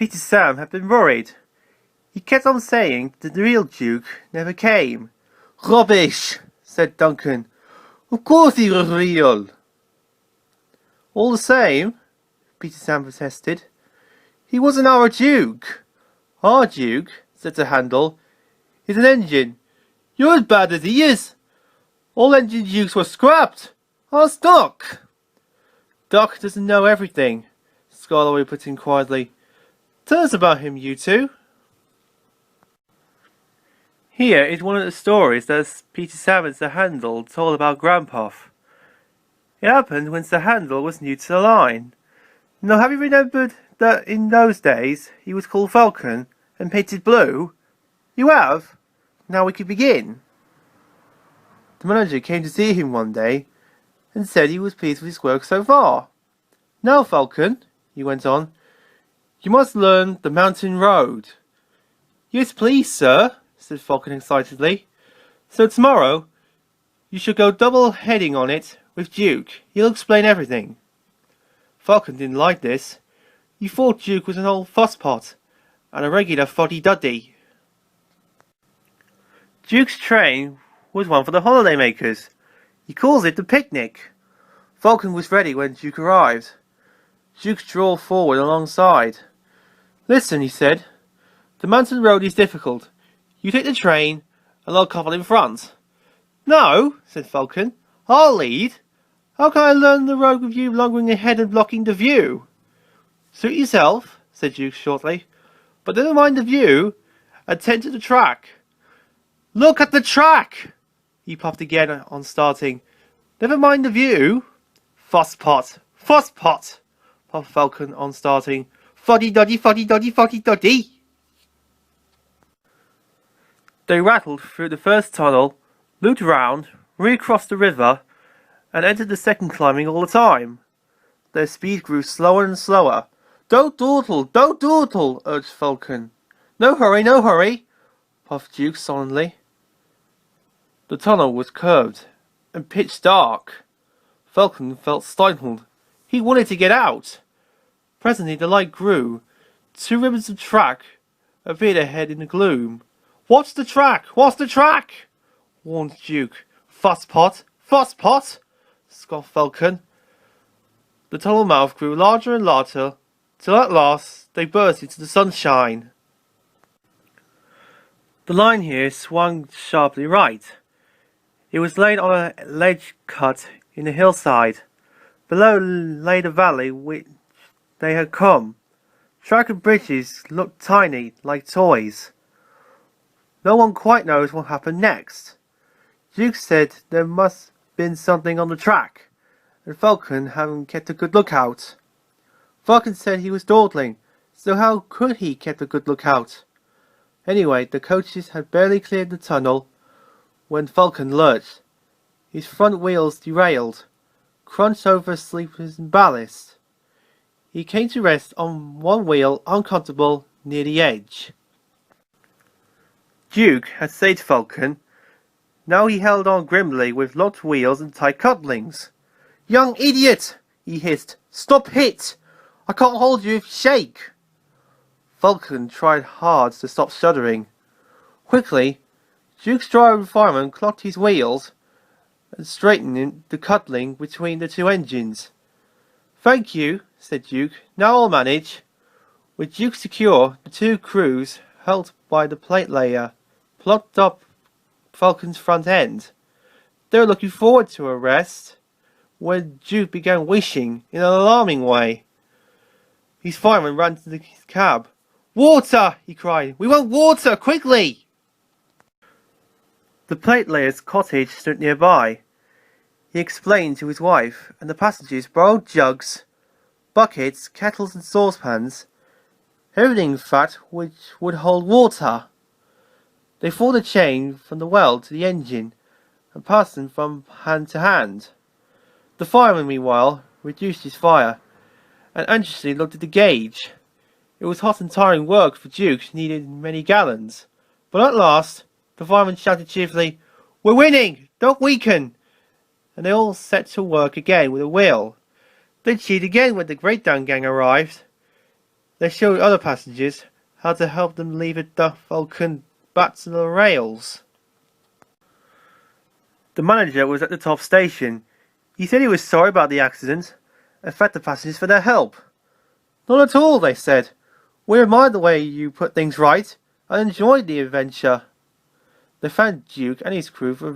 Peter Sam had been worried. He kept on saying that the real Duke never came. "Rubbish," said Duncan. "Of course he was real." "All the same," Peter Sam protested, "he wasn't our Duke." "Our Duke," said Sir Handel, "is an engine. You're as bad as he is. All engine dukes were scrapped. Ask Doc." "Doc doesn't know everything," Scarloway put in quietly. "Tell us about him, you two." Here is one of the stories that Peter Sam and Sir Handel told about Grandpop. It happened when Sir Handel was new to the line. Now, have you remembered that in those days he was called Falcon and painted blue? You have? Now we can begin. The manager came to see him one day and said he was pleased with his work so far. "Now, Falcon," he went on, "you must learn the mountain road." "Yes, please, sir," said Falcon excitedly. "So tomorrow you shall go double-heading on it with Duke. He'll explain everything." Falcon didn't like this. He thought Duke was an old fusspot and a regular fuddy-duddy. Duke's train was one for the holiday-makers. He calls it the picnic. Falcon was ready when Duke arrived. Duke strolled forward alongside. "Listen," he said, "the mountain road is difficult. You take the train, and I'll couple in front." "No," said Falcon, "I'll lead. How can I learn the road with you lumbering ahead and blocking the view?" "Suit yourself," said Duke shortly, "but never mind the view. Attend to the track." "Look at the track!" he puffed again on starting. "Never mind the view." "Fusspot, fusspot," puffed Falcon on starting. "Fuddy-duddy, fuddy-duddy, fuddy-duddy." They rattled through the first tunnel, looped round, recrossed the river, and entered the second, climbing all the time. Their speed grew slower and slower. "Don't dawdle, don't dawdle," urged Falcon. No hurry," puffed Duke solemnly. The tunnel was curved and pitch dark. Falcon felt stifled. He wanted to get out. Presently the light grew. 2 ribbons of track appeared ahead in the gloom. "Watch the track! Watch the track!" warned Duke. "Fusspot! Fusspot!" scoffed Falcon. The tunnel mouth grew larger and larger, till at last they burst into the sunshine. The line here swung sharply right. It was laid on a ledge cut in the hillside. Below lay the valley which they had come. Track and bridges looked tiny, like toys. No one quite knows what happened next. Duke said there must have been something on the track, and Falcon hadn't kept a good lookout. Falcon said he was dawdling, so how could he keep a good lookout? Anyway, the coaches had barely cleared the tunnel when Falcon lurched. His front wheels derailed, crunched over sleepers and ballast. He came to rest on one wheel, uncomfortable, near the edge. Duke had saved Falcon. Now he held on grimly with locked wheels and tight couplings. "Young idiot!" he hissed. "Stop it! I can't hold you if you shake." Falcon tried hard to stop shuddering. Quickly, Duke's driver fireman clocked his wheels and straightened the coupling between the 2 engines. "Thank you," said Duke. "Now I'll manage." With Duke secure, the 2 crews, held by the plate layer, plucked up Falcon's front end. They were looking forward to a rest when Duke began wishing in an alarming way. His fireman ran to his cab. "Water!" he cried. "We want water! Quickly!" The plate layer's cottage stood nearby. He explained to his wife, and the passengers borrowed jugs, buckets, kettles and saucepans, everything in fact which would hold water. They formed a chain from the well to the engine and passed them from hand to hand. The fireman, meanwhile, reduced his fire and anxiously looked at the gauge. It was hot and tiring work for Duke, needed many gallons. But at last, the fireman shouted cheerfully, "We're winning! Don't weaken!" And they all set to work again with a will. They cheered again when the Great Down Gang arrived. They showed other passengers how to help them leave the Falcon back to the rails. The manager was at the top station. He said he was sorry about the accident and thanked the passengers for their help. Not at all, they said. We admired the way you put things right and enjoyed the adventure. They thanked Duke and his crew for